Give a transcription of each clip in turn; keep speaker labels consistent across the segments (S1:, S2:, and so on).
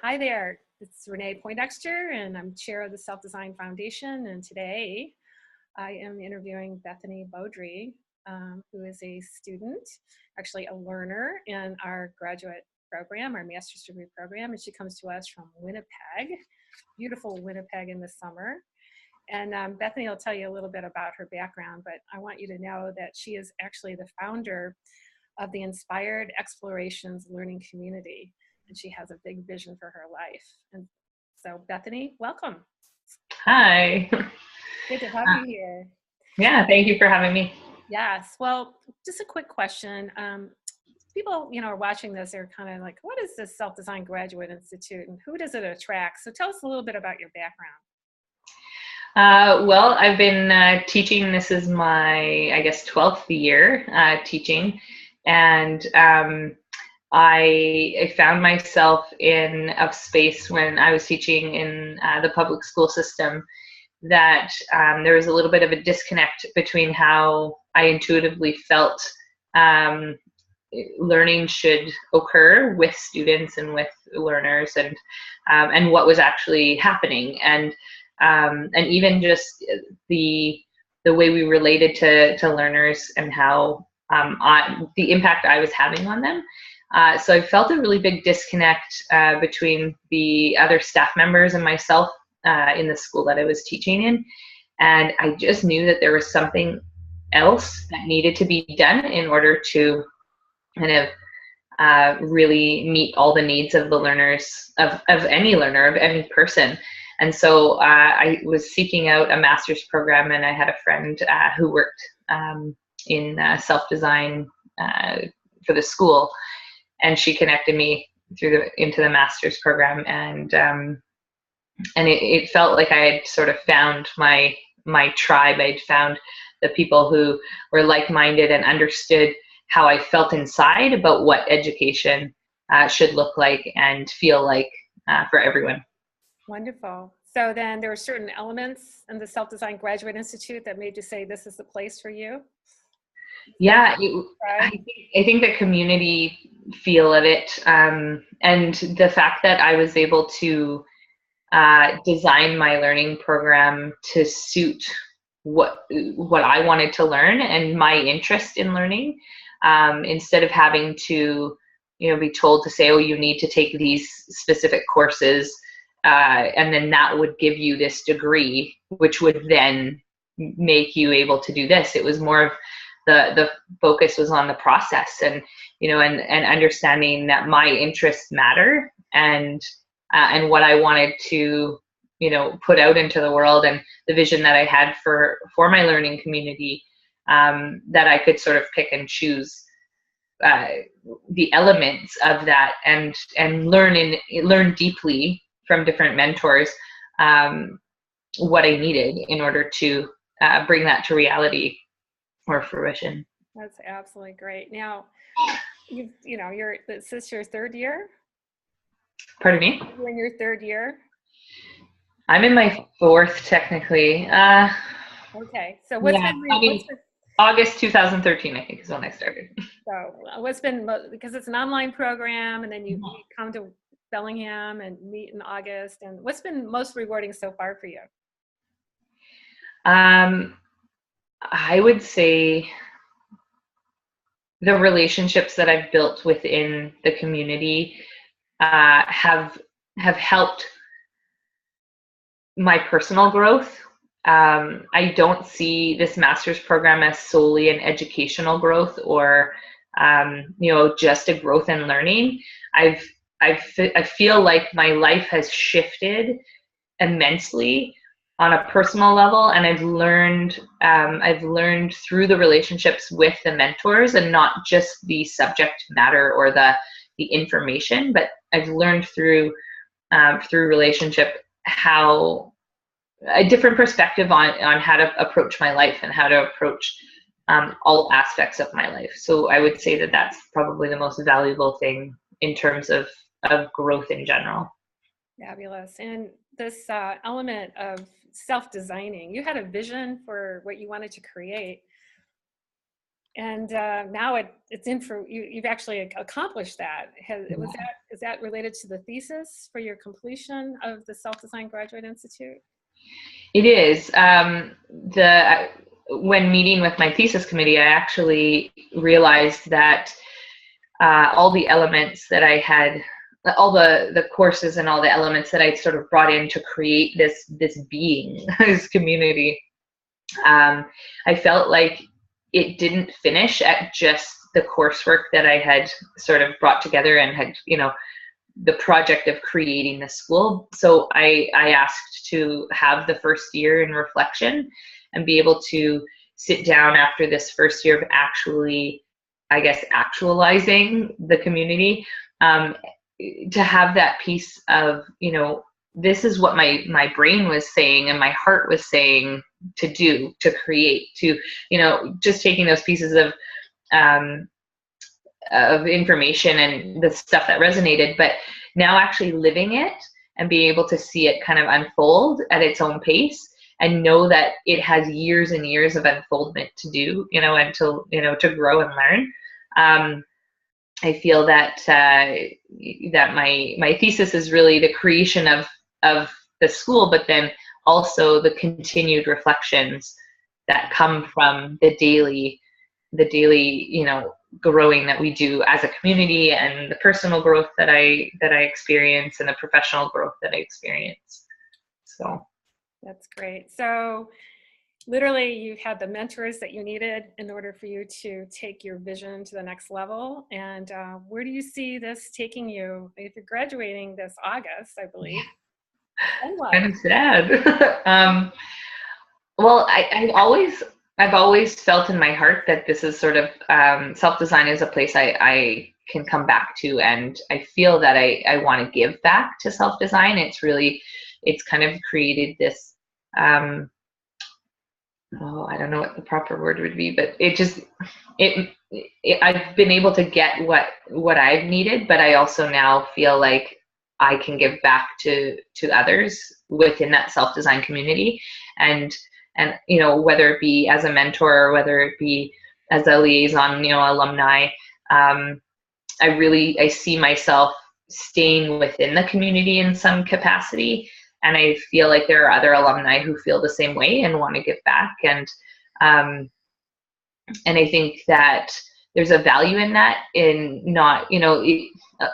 S1: Hi there. It's Renee Poindexter, and I'm chair of the Self-Design Foundation. And today I am interviewing Bethany Beaudry, who is a student, actually a learner in our graduate program, our master's degree program. And she comes to us from Winnipeg, beautiful Winnipeg in the summer. And Bethany will tell you a little bit about her background, but I want you to know that she is actually the founder of the Inspired Explorations Learning Community. And she has a big vision for her life. And so Bethany, welcome.
S2: Hi.
S1: Good to have you here.
S2: Yeah, thank you for having me.
S1: Yes, well, just a quick question. People, are watching this, they're kind of like, what is this SelfDesign Graduate Institute and who does it attract? So tell us a little bit about your background.
S2: Well, I've been teaching. This is my, 12th year teaching. And I found myself in a space when I was teaching in the public school system that there was a little bit of a disconnect between how I intuitively felt learning should occur with students and with learners, and what was actually happening, and even just the way we related to learners and how the impact I was having on them. So I felt a really big disconnect between the other staff members and myself in the school that I was teaching in. And I just knew that there was something else that needed to be done in order to kind of really meet all the needs of the learners, of any learner, of any person. And so I was seeking out a master's program, and I had a friend who worked in self-design for the school. And she connected me into the master's program, and it felt like I had sort of found my tribe. I'd found the people who were like-minded and understood how I felt inside about what education should look like and feel like for everyone.
S1: Wonderful. So then there were certain elements in the Self-Design Graduate Institute that made you say this is the place for you?
S2: Yeah, I think the community feel of it, and the fact that I was able to design my learning program to suit what I wanted to learn and my interest in learning, instead of having to be told to say, oh, you need to take these specific courses, and then that would give you this degree, which would then make you able to do this. It was more of the focus was on the process, and and understanding that my interests matter, and what I wanted to put out into the world, and the vision that I had for my learning community, that I could sort of pick and choose the elements of that, and learn deeply from different mentors what I needed in order to bring that to reality or fruition.
S1: That's absolutely great. Now, is this your third year?
S2: Pardon me?
S1: You're in your third year?
S2: I'm in my fourth, technically.
S1: Okay. So
S2: August 2013, I think, is when I started.
S1: So because it's an online program, and then you come to Bellingham and meet in August, and what's been most rewarding so far for you?
S2: I would say the relationships that I've built within the community have helped my personal growth. I don't see this master's program as solely an educational growth, or just a growth in learning. I feel like my life has shifted immensely on a personal level, and I've learned through the relationships with the mentors, and not just the subject matter or the information, but I've learned through relationship how a different perspective on how to approach my life and how to approach all aspects of my life. So I would say that that's probably the most valuable thing in terms of growth in general.
S1: Fabulous. And this element of self-designing, you had a vision for what you wanted to create. And now it's in for you. You've actually accomplished that. Is that related to the thesis for your completion of the SelfDesign Graduate Institute?
S2: It is. When meeting with my thesis committee, I actually realized that all the elements that I had, all the courses and all the elements that I sort of brought in to create this being, this community, I felt like it didn't finish at just the coursework that I had sort of brought together and had, the project of creating the school. So I asked to have the first year in reflection and be able to sit down after this first year of actually, I guess, actualizing the community, to have that piece of, this is what my brain was saying and my heart was saying to do, to create, to, just taking those pieces of information and the stuff that resonated, but now actually living it and being able to see it kind of unfold at its own pace and know that it has years and years of unfoldment to do, and to grow and learn. I feel that that my thesis is really the creation of the school, but then also the continued reflections that come from the daily, growing that we do as a community, and the personal growth that I experience, and the professional growth that I experience. So
S1: that's great. So literally, you've had the mentors that you needed in order for you to take your vision to the next level. And where do you see this taking you? If you're graduating this August, I believe.
S2: Kind of sad. Well, I've always felt in my heart that this is sort of, self-design is a place I can come back to, and I feel that I want to give back to self-design. It's kind of created this, I don't know what the proper word would be, but I've been able to get what I've needed, but I also now feel like I can give back to others within that self-design community, and whether it be as a mentor or whether it be as a liaison, alumni, I see myself staying within the community in some capacity. And I feel like there are other alumni who feel the same way and want to give back. And I think that there's a value in that, in not,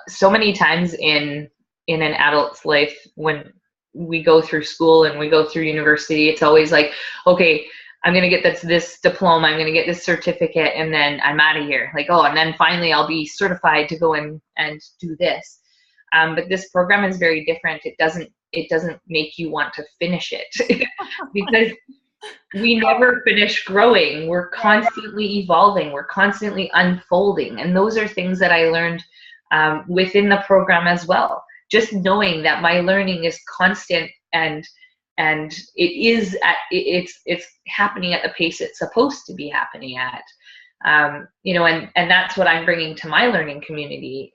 S2: so many times in an adult's life, when we go through school and we go through university, it's always like, okay, I'm going to get this diploma, I'm going to get this certificate, and then I'm out of here. Like, oh, and then finally I'll be certified to go and do this. But this program is very different. It doesn't make you want to finish it because we never finish growing. We're constantly evolving. We're constantly unfolding. And those are things that I learned within the program as well. Just knowing that my learning is constant, and it's happening at the pace it's supposed to be happening at. And that's what I'm bringing to my learning community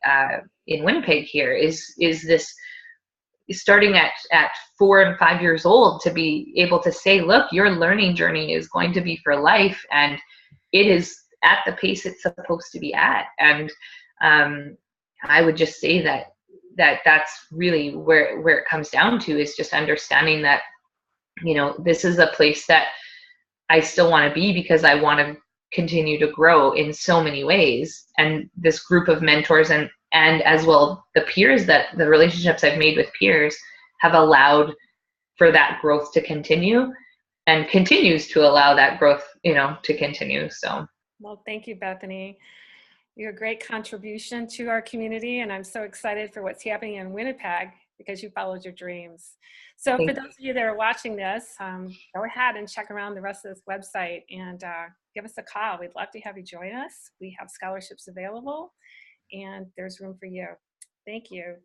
S2: in Winnipeg here is this, starting at 4 and 5 years old, to be able to say, look, your learning journey is going to be for life, and it is at the pace it's supposed to be at. And I would just say that's really where it comes down to, is just understanding that, this is a place that I still want to be, because I want to continue to grow in so many ways. And this group of mentors and as well the peers, that the relationships I've made with peers have allowed for that growth to continue, and continues to allow that growth, to continue. So,
S1: well, thank you, Bethany. You're a great contribution to our community, and I'm so excited for what's happening in Winnipeg because you followed your dreams. So for those of you that are watching this, go ahead and check around the rest of this website and give us a call. We'd love to have you join us. We have scholarships available, and there's room for you. Thank you.